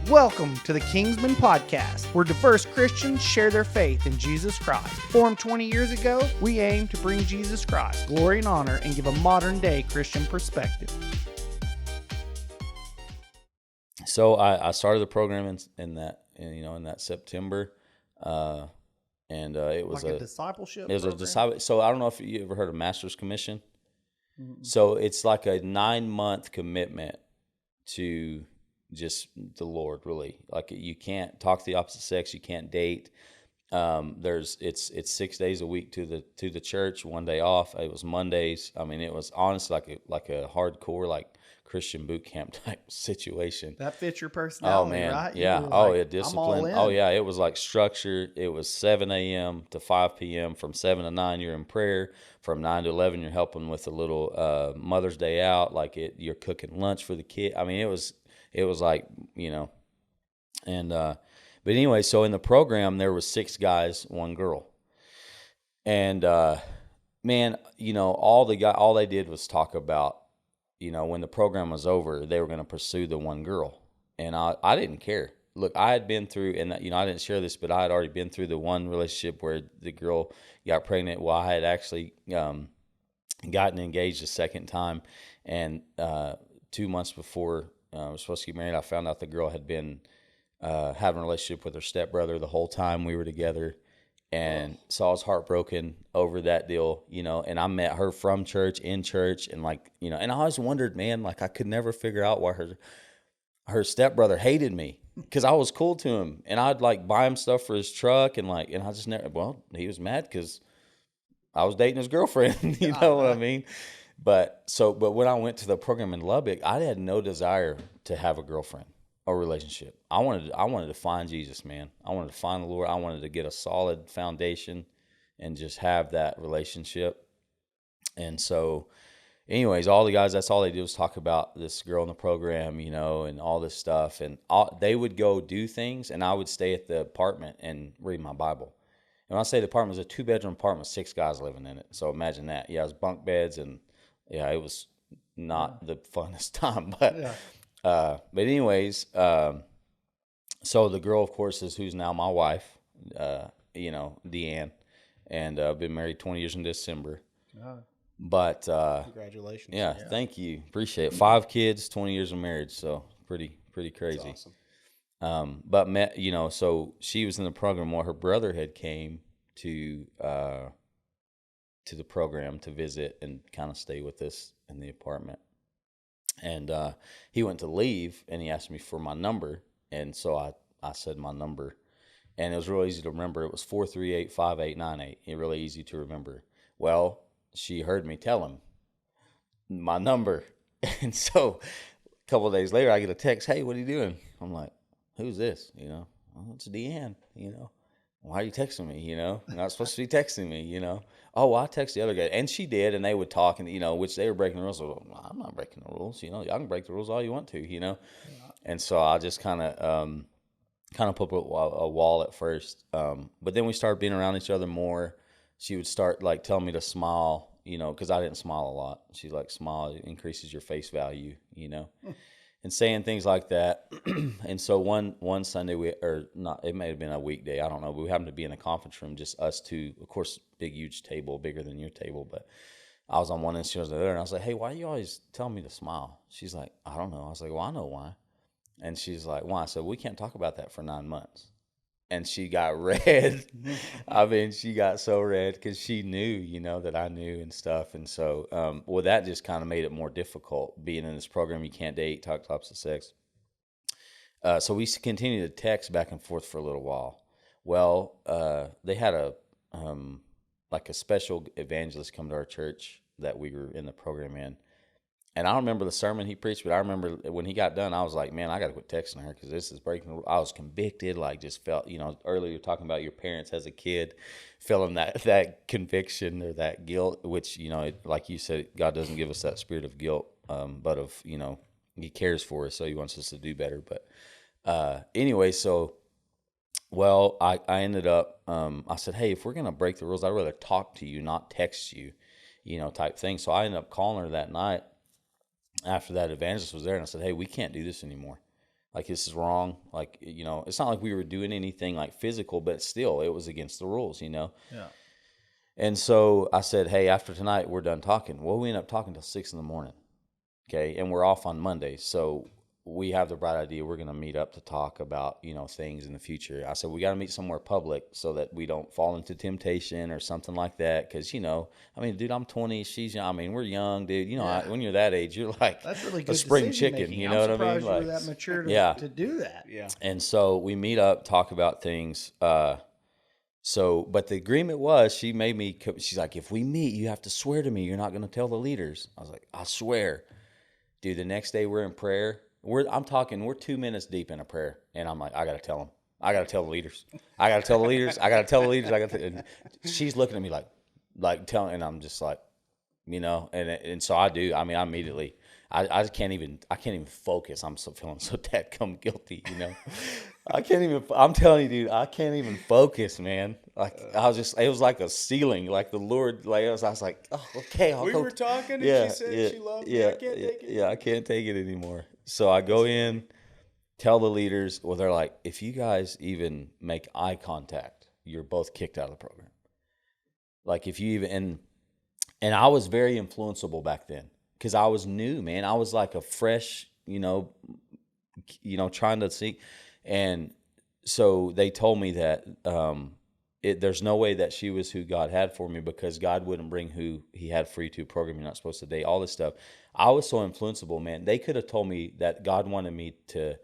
Welcome to the Kingsman Podcast, where diverse Christians share their faith in Jesus Christ. Formed 20 years ago, we aim to bring Jesus Christ glory and honor and give a modern-day Christian perspective. So I started the program in that September, and it was like a discipleship. It was program? a disciple. So I don't know if you ever heard of Master's Commission. Mm-hmm. So it's like a 9-month commitment to just the Lord, really. Like, you can't talk to the opposite sex, you can't date. It's 6 days a week to the church, 1 day off. It was Mondays. I mean, it was honestly like a hardcore like Christian boot camp type situation. That fits your personality, Oh man, right? yeah. Discipline. I'm all in. Oh yeah, it was like structured. It was 7 a.m. to 5 p.m. From 7 to 9, you're in prayer. From 9 to 11, you're helping with a little Mother's Day out. You're cooking lunch for the kid. I mean, it was like, and but anyway, so in the program there was 6 guys, 1 girl, and man, all they did was talk about, when the program was over, they were going to pursue the 1 girl, and I didn't care. Look, I had been through, and I didn't share this, but I had already been through the one relationship where the girl got pregnant. Well, I had actually gotten engaged a second time, and 2 months before I was supposed to get married, I found out the girl had been having a relationship with her stepbrother the whole time we were together. And so I was heartbroken over that deal, and I met her from church, in church, and and I always wondered, man, I could never figure out why her stepbrother hated me, because I was cool to him, and I'd buy him stuff for his truck, and I just never, he was mad because I was dating his girlfriend, you know what I mean? But when I went to the program in Lubbock, I had no desire to have a girlfriend or relationship. I wanted to find Jesus, man. I wanted to find the Lord. I wanted to get a solid foundation and just have that relationship. And so, anyways, all the guys, that's all they did was talk about this girl in the program, and all this stuff. And they would go do things, and I would stay at the apartment and read my Bible. And when I say the apartment, it was a 2-bedroom apartment, 6 guys living in it. So imagine that. Yeah, it was bunk beds, and yeah, it was not the funnest time. But anyways, so the girl, of course, is who's now my wife, Deanne, and been married 20 years in December. But Congratulations. Yeah, thank you. Appreciate it. 5 kids, 20 years of marriage, so pretty crazy. That's awesome. But met, so she was in the program while her brother had came to the program to visit and kind of stay with us in the apartment. And he went to leave, and he asked me for my number, and so I said my number, and it was real easy to remember. It was 438-5898. It's really easy to remember. Well, she heard me tell him my number, and so a couple of days later, I get a text, "Hey, what are you doing?" I'm like, "Who's this?" "Oh, it's Deanne." "Why are you texting me? You're not supposed to be texting me, "Oh, well, I text the other guy." And she did, and they would talk, and, which they were breaking the rules. So, well, I'm not breaking the rules, y'all can break the rules all you want to, Yeah. And so I just kind of put a wall at first. But then we started being around each other more. She would start, telling me to smile, because I didn't smile a lot. She's like, "Smile, it increases your face value, and saying things like that. And so one Sunday, it may have been a weekday, I don't know, but we happened to be in a conference room, just us two, of course, big, huge table, bigger than your table, but I was on one end, she was on the other, and I was like, "Hey, why do you always tell me to smile?" She's like, "I don't know." I was like, "Well, I know why." And she's like, "Why?" I said, "We can't talk about that for 9 months. And she got red. I mean, she got so red because she knew, that I knew and stuff. And so, that just kind of made it more difficult being in this program. You can't date, talk to opposite sex. So we continued to text back and forth for a little while. Well, they had a special evangelist come to our church that we were in the program in. And I don't remember the sermon he preached, but I remember when he got done, I was like, man, I got to quit texting her because this is breaking the rules. I was convicted, just felt, earlier you were talking about your parents as a kid, feeling that conviction or that guilt, which, like you said, God doesn't give us that spirit of guilt, but of, he cares for us, so he wants us to do better. But anyway, so, well, I ended up, I said, "Hey, if we're going to break the rules, I'd rather talk to you, not text you, type thing." So I ended up calling her that night after that evangelist was there, and I said, "Hey, we can't do this anymore. Like, this is wrong. Like, it's not like we were doing anything like physical, but still, it was against the rules, Yeah. And so I said, hey, after tonight, we're done talking. Well, we ended up talking till 6 a.m. Okay. And we're off on Monday. So we have the bright idea. We're going to meet up to talk about, things in the future. I said, we got to meet somewhere public so that we don't fall into temptation or something like that. Cause dude, I'm 20, she's young. I mean, we're young, dude. When you're that age, you're like that's really a good spring decision chicken. making. You know what I mean? You were that mature to do that. Yeah. And so we meet up, talk about things. But the agreement was, she's like, if we meet, you have to swear to me you're not going to tell the leaders. I was like, I swear. Dude, the next day we're in prayer. We're 2 minutes deep in a prayer. And I'm like, I got to tell them. I got to tell the leaders. I got to tell the leaders. I got to tell the leaders. And she's looking at me like telling, and I'm just like, and so I do. I mean, I immediately, I can't even focus. I'm feeling so dadgum guilty, I'm telling you, dude, I can't even focus, man. Like, it was like a ceiling, like the Lord, I was like, oh, okay, I'll go. We were talking and she said she loved me. I can't take it. Yeah, I can't take it anymore. So I go in, tell the leaders, well, they're like, if you guys even make eye contact, you're both kicked out of the program. Like, if you even, and I was very influenceable back then because I was new, man. I was like a fresh, trying to see. And so they told me that there's no way that she was who God had for me because God wouldn't bring who he had for you to a program you're not supposed to date, all this stuff. I was so influenceable, man. They could have told me that God wanted me to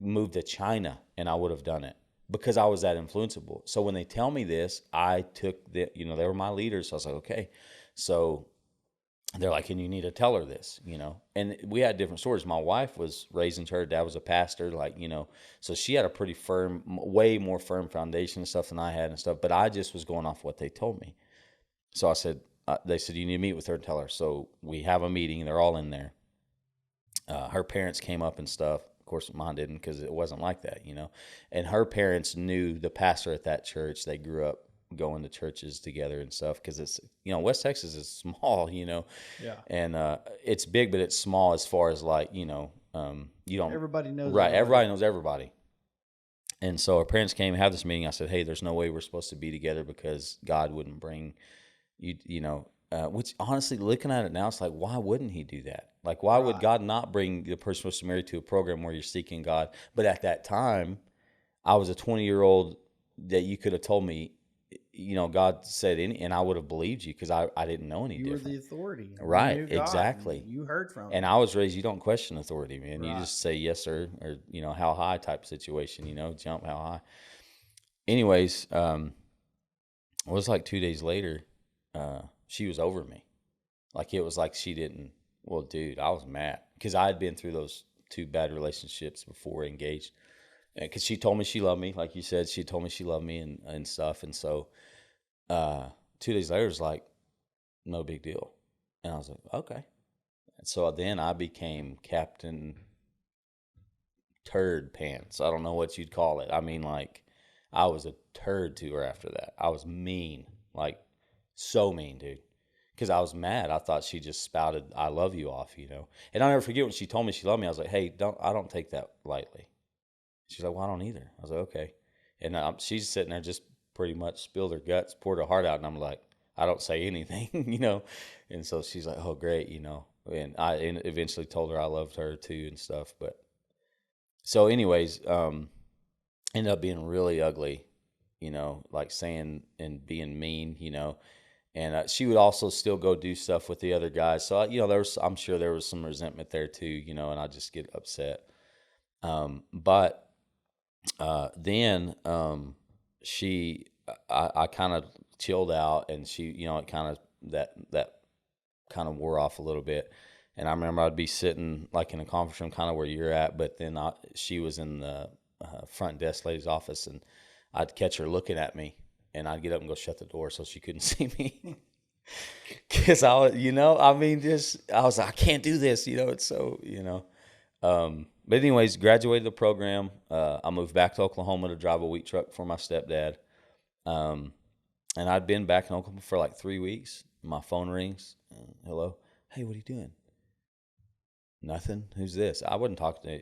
move to China and I would have done it because I was that influenceable. So when they tell me this, I took they were my leaders. So I was like, okay. So they're like, and you need to tell her this, and we had different stories. My wife was raised in church. Dad was a pastor, so she had a pretty firm, way more firm foundation and stuff than I had and stuff. But I just was going off what they told me. So I said, they said, you need to meet with her and tell her. So we have a meeting. They're all in there. Her parents came up and stuff. Of course, mine didn't because it wasn't like that, And her parents knew the pastor at that church. They grew up going to churches together and stuff because it's West Texas is small, Yeah. And it's big, but it's small as far as you don't, everybody knows right. Everybody knows everybody. And so our parents came and had this meeting. I said, hey, there's no way we're supposed to be together because God wouldn't bring you, which honestly, looking at it now, it's like, why wouldn't he do that? Like, why would God not bring the person supposed to marry to a program where you're seeking God? But at that time, I was a 20-year-old that you could have told me, God said and I would have believed you because I didn't know any different. You were the authority. Right, You knew God, exactly. You heard from him. And I was raised, you don't question authority, man. Right. You just say yes, sir, or, how high type situation, jump how high. Anyways, it was like 2 days later, she was over me. Like, it was like she didn't, well, dude, I was mad because I had been through those 2 bad relationships before engaged. Because she told me she loved me, like you said, she told me she loved me and stuff. And so 2 days later, it was like, no big deal. And I was like, okay. And so then I became Captain Turd Pants. I don't know what you'd call it. I mean, like, I was a turd to her after that. I was mean, like, so mean, dude. Because I was mad. I thought she just spouted "I love you" off, And I'll never forget when she told me she loved me. I was like, hey, I don't take that lightly. She's like, well, I don't either. I was like, okay. And she's sitting there just pretty much spilled her guts, poured her heart out. And I'm like, I don't say anything, And so she's like, oh, great, And I eventually told her I loved her too and stuff. But so anyways, ended up being really ugly, like saying and being mean, And she would also still go do stuff with the other guys. So, I'm sure there was some resentment there too, and I just get upset. But then I kind of chilled out, and she, it kind of that kind of wore off a little bit. And I remember I'd be sitting like in a conference room, kind of where you're at, but then she was in the front desk lady's office, and I'd catch her looking at me, and I'd get up and go shut the door so she couldn't see me. Cause I was, I was like, I can't do this, it's so, but anyways, graduated the program. I moved back to Oklahoma to drive a wheat truck for my stepdad. And I'd been back in Oklahoma for like 3 weeks. My phone rings. Hello. Hey, what are you doing? Nothing. Who's this? I wouldn't talk to,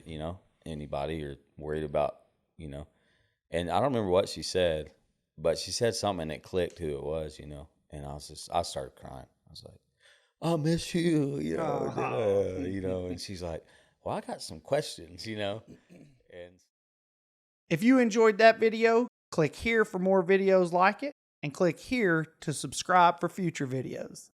anybody or worried about, you know. And I don't remember what she said, but she said something and it clicked who it was, you know. And I started crying. I was like, I miss you, you know, you know. And she's like, well, I got some questions, you know. And if you enjoyed that video, click here for more videos like it, and click here to subscribe for future videos.